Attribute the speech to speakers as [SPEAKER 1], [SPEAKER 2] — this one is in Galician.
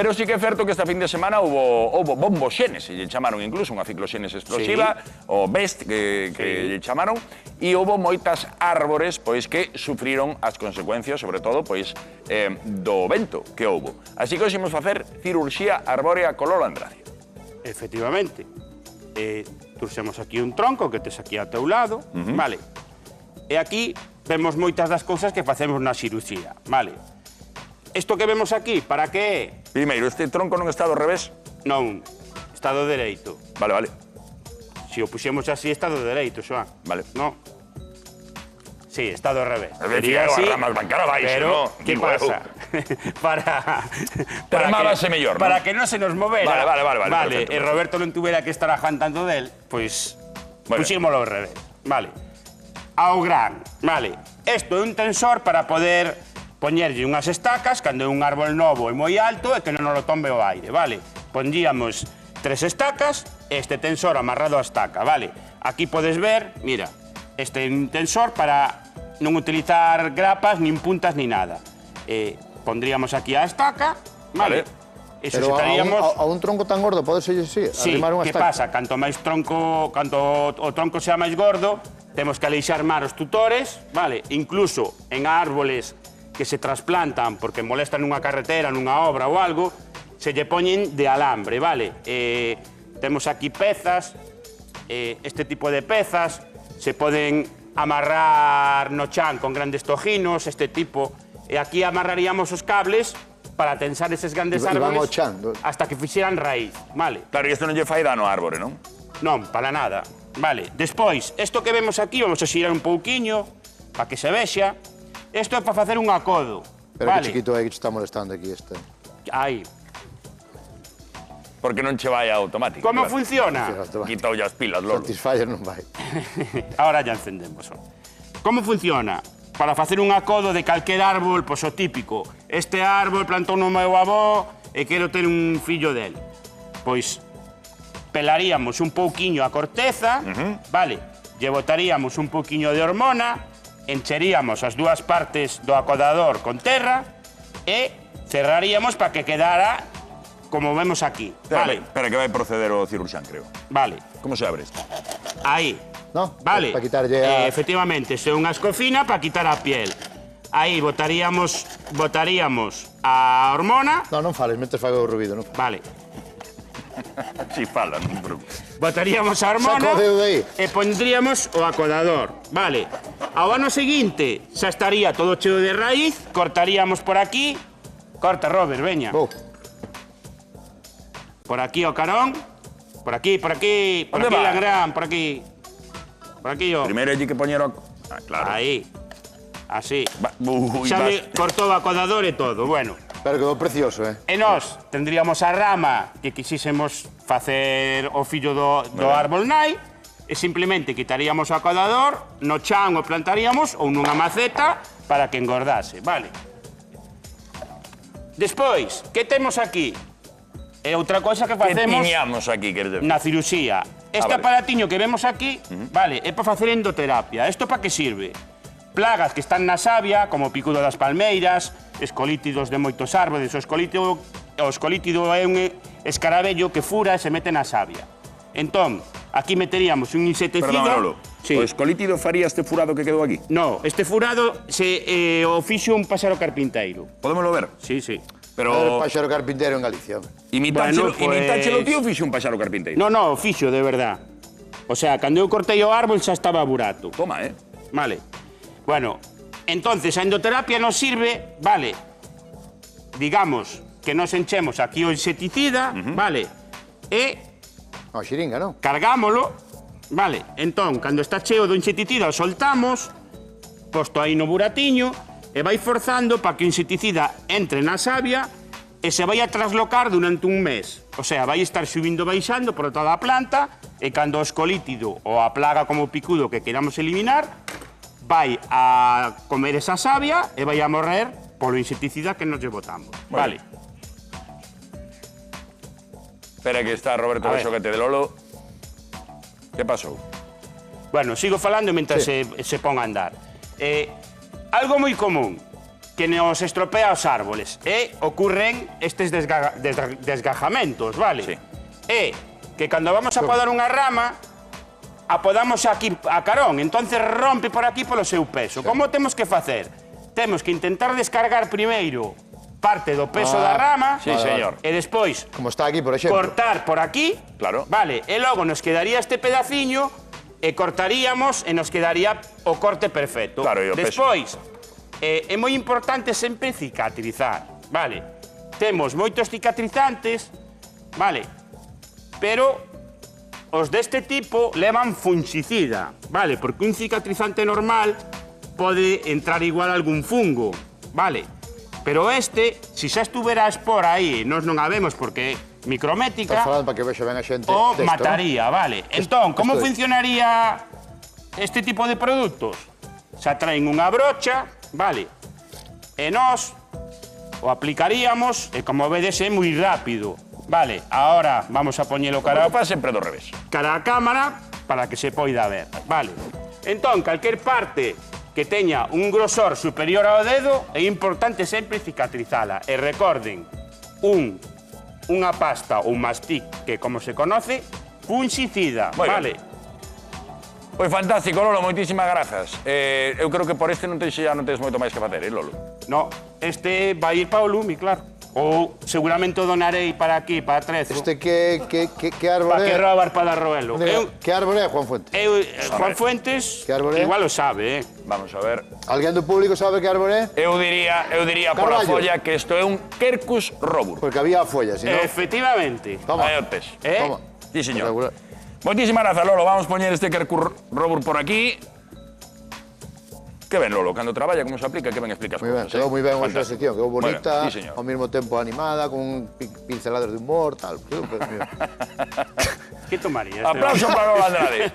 [SPEAKER 1] Pero sí que é certo que esta fin de semana houve bomboxénese, lle chamaron incluso unha cicloxénese explosiva, o BEST que lle chamaron, e houve moitas árbores pois que sufriron as consecuencias, sobre todo, pois do vento que houve. Así que hoxe imos facer cirurxía arbórea con Lolo Andrade.
[SPEAKER 2] Efectivamente. Tursemos aquí un tronco que tes aquí ao teu lado, vale? E aquí vemos moitas das cousas que facemos na cirurxía, vale? Isto que vemos aquí, para que é?
[SPEAKER 1] Primeiro, este tronco non está do revés?
[SPEAKER 2] Non, está do dereito.
[SPEAKER 1] Vale, vale.
[SPEAKER 2] Se o puxemos así, está do dereito, Xoán.
[SPEAKER 1] Vale.
[SPEAKER 2] No. Sí, está do revés.
[SPEAKER 1] Sería así, as ramas van cara abaixo,
[SPEAKER 2] pero,
[SPEAKER 1] ¿no?
[SPEAKER 2] ¿qué pasa?
[SPEAKER 1] Tramábase mellor,
[SPEAKER 2] para que non se nos movera.
[SPEAKER 1] Vale,
[SPEAKER 2] Vale,
[SPEAKER 1] perfecto,
[SPEAKER 2] e Roberto non tuvera que estar ajantando del, pois, puxímolo ao revés. Vale. Ao gran, vale. Isto é un tensor para poder poñerlle unhas estacas cando é un árbol novo e moi alto e que non nos lo tombe o aire, vale? Pondíamos 3 estacas e este tensor amarrado á estaca, vale? Aquí podes ver, mira, este é un tensor para non utilizar grapas, nin puntas, ni nada. Pondríamos aquí a estaca, vale? E
[SPEAKER 3] pero a un tronco tan gordo pode ser así?
[SPEAKER 2] Sí, que pasa? Canto máis tronco, canto o tronco sea máis gordo, temos que aleixar máis os tutores, vale? Incluso en árboles que se trasplantan porque molestan nunha carretera, nunha obra ou algo, se lle poñen de alambre, vale? Temos aquí pezas, este tipo de pezas, se poden amarrar no chan con grandes tojinos, este tipo, e aquí amarraríamos os cables para tensar eses grandes árboles hasta que fixeran raíz, vale?
[SPEAKER 1] Claro, e isto non lle fai dano á árbore, non?
[SPEAKER 2] Non, para nada. Vale, despois, isto que vemos aquí, vamos a xirar un pouquiño, para que se vexa. Isto é para facer un acodo.
[SPEAKER 3] Pero que chiquito é que te está molestando aquí este.
[SPEAKER 2] Aí.
[SPEAKER 1] Porque non che vai automático.
[SPEAKER 2] Como funciona?
[SPEAKER 1] Quitao as pilas, Lolo.
[SPEAKER 3] Satisfyer non vai.
[SPEAKER 2] Ahora ya encendemos. Como funciona? Para facer un acodo de calquer árbol, pois o típico. Este árbol plantou no meu avó e quero ter un fillo del. Pois pelaríamos un pouquiño a corteza, vale? Lle botaríamos un pouquiño de hormona, encheríamos as dúas partes do acodador con terra e cerraríamos para que quedara como vemos aquí. Vale.
[SPEAKER 1] Espera, que vai proceder o cirurxán, creo.
[SPEAKER 2] Vale.
[SPEAKER 1] Como se abre isto?
[SPEAKER 2] Aí.
[SPEAKER 3] No?
[SPEAKER 2] Vale.
[SPEAKER 3] Para quitarlle a...
[SPEAKER 2] Efectivamente, é unha escofina para quitar a piel. Aí botaríamos a hormona.
[SPEAKER 3] No, non fales, metes fago o rubido, non?
[SPEAKER 2] Vale.
[SPEAKER 1] Si fala, non preocupe.
[SPEAKER 2] Botaríamos a hormona
[SPEAKER 3] Saco o dedo aí.
[SPEAKER 2] e pondríamos o acodador. Vale. Ao ano seguinte xa estaría todo cheo de raíz, cortaríamos por aquí. Corta, Robert, veña. Por aquí o carón. Por aquí, la gran, por aquí. Por aquí o...
[SPEAKER 1] Primeiro hai que poñer o... Ah, claro.
[SPEAKER 2] Aí. Así.
[SPEAKER 1] Ui,
[SPEAKER 2] Xa me cortou o acodador e todo, bueno.
[SPEAKER 3] Pero quedou precioso,
[SPEAKER 2] E nós tendríamos a rama que quisísemos facer o fillo do árbol nai e simplemente quitaríamos o acodador, no chan o plantaríamos ou nunha maceta para que engordase, vale? Despois, que temos aquí? É outra cosa que facemos...
[SPEAKER 1] Que tiñamos aquí, queres decir?
[SPEAKER 2] Na cirurxía. Este aparatiño que vemos aquí, vale, é para facer endoterapia. Isto para que sirve? Plagas que están na savia, como o picudo das palmeiras, escolítidos de moitos árboles. O escolítido é un escarabello que fura e se mete na savia. Entón, aquí meteríamos un insecticida...
[SPEAKER 1] Perdón, Lolo. O escolítido faría este furado que quedou aquí?
[SPEAKER 2] No, este furado o fixo un páxaro carpinteiro.
[SPEAKER 1] Podémoslo ver?
[SPEAKER 2] Sí, sí.
[SPEAKER 3] Pero... Páxaro carpinteiro en Galicia.
[SPEAKER 1] Imitáchelo ti ou fixo un páxaro carpinteiro?
[SPEAKER 2] No, fixo, de verdad. O sea, cando eu cortei o árbol xa estaba burato.
[SPEAKER 1] Toma,
[SPEAKER 2] Vale. Bueno, entonces a endoterapia nos sirve, vale, digamos que nos enchemos aquí o insecticida, vale, e...
[SPEAKER 3] A xiringa, non?
[SPEAKER 2] Cargámolo, vale, entón, cando está cheo do insecticida o soltamos, posto aí no buratiño, e vai forzando para que o insecticida entre na savia e se vai a traslocar durante un mes. O sea, vai estar subindo e baixando por toda a planta e cando o escolítido ou a plaga como o picudo que queramos eliminar, vai a comer esa savia e vai a morrer polo insecticida que nos lle botamos. Vale.
[SPEAKER 1] Espera que está Roberto Bexoquete de Lolo. Que pasou?
[SPEAKER 2] Bueno, sigo falando mentre se pon a andar. Algo moi común, que nos estropea os árboles. E ocurren estes desgajamentos, vale?
[SPEAKER 1] Sí.
[SPEAKER 2] E que cando vamos a podar unha rama, a podamos aquí a carón, entonces rompe por aquí polo seu peso. Como temos que facer? Temos que intentar descargar primeiro parte do peso da rama,
[SPEAKER 1] Sí, señor.
[SPEAKER 2] e despois
[SPEAKER 3] Como está aquí, por exemplo.
[SPEAKER 2] cortar por aquí,
[SPEAKER 1] Claro.
[SPEAKER 2] vale, e logo nos quedaría este pedaciño e cortaríamos e nos quedaría o corte perfecto.
[SPEAKER 1] Claro, e o peso.
[SPEAKER 2] Despois, é moi importante sempre cicatrizar, vale? Temos moitos cicatrizantes, vale? Pero os deste tipo levan fungicida, vale? Porque un cicatrizante normal pode entrar igual algún fungo, vale? Pero este, si xa estuvera a espora aí, nós non a vemos porque é micrométrica,
[SPEAKER 3] Estás falando para que vexa ben a xente
[SPEAKER 2] o
[SPEAKER 3] texto,
[SPEAKER 2] mataría, vale? Entón, como
[SPEAKER 3] isto é.
[SPEAKER 2] funcionaría este tipo de produtos? Xa traen unha brocha, vale? E nós o aplicaríamos e como vedes é moi rápido. Vale, ahora vamos a poñelo
[SPEAKER 1] Pero
[SPEAKER 2] cara
[SPEAKER 1] faz sempre do revés.
[SPEAKER 2] a cámara para que se poida ver, vale? Entón, calquer parte que teña un grosor superior ao dedo é importante sempre cicatrizala. E recorden, unha pasta ou un mastic que, como se conoce, fungicida,
[SPEAKER 1] Moi ben.
[SPEAKER 2] vale?
[SPEAKER 1] Pois fantástico, Lolo, moitísimas grazas. Eu creo que por este non tens moito máis que facer, Lolo?
[SPEAKER 2] No, este vai ir para o lume, claro. Ou seguramente o donarei para aquí, para Trezo,
[SPEAKER 3] Este que árbore
[SPEAKER 2] para que
[SPEAKER 3] é?
[SPEAKER 2] robar para Darroelo.
[SPEAKER 3] Que árbore é, Juan Fuentes?
[SPEAKER 2] Juan Fuentes,
[SPEAKER 3] Que árbore é?
[SPEAKER 2] igual o sabe,
[SPEAKER 1] Vamos a ver.
[SPEAKER 3] Alguén do público sabe que árbore é?
[SPEAKER 1] Eu diría por a
[SPEAKER 3] Carballo.
[SPEAKER 1] folla que isto é un Quercus robur.
[SPEAKER 3] Porque había follas, si non?
[SPEAKER 2] Efectivamente.
[SPEAKER 3] Toma.
[SPEAKER 1] Aí o tes.
[SPEAKER 3] Toma.
[SPEAKER 1] Sí, señor.
[SPEAKER 3] Regular.
[SPEAKER 1] Moitísimas grazas, Lolo. Vamos poñer este Quercus robur por aquí. Que ben, Lolo, cando traballa, como se aplica, que ben explicas
[SPEAKER 3] Moi ben,
[SPEAKER 1] cosas,
[SPEAKER 3] quedou moi ben hoxe a
[SPEAKER 1] Fantástico.
[SPEAKER 3] sección, quedou
[SPEAKER 1] Moi ben,
[SPEAKER 3] bonita,
[SPEAKER 1] Sí, señor.
[SPEAKER 3] ao mesmo tempo animada, con pinceladas de humor, tal. Super, mira.
[SPEAKER 2] ¿Qué tomarías?
[SPEAKER 1] Aplauso para Lolo Andrade.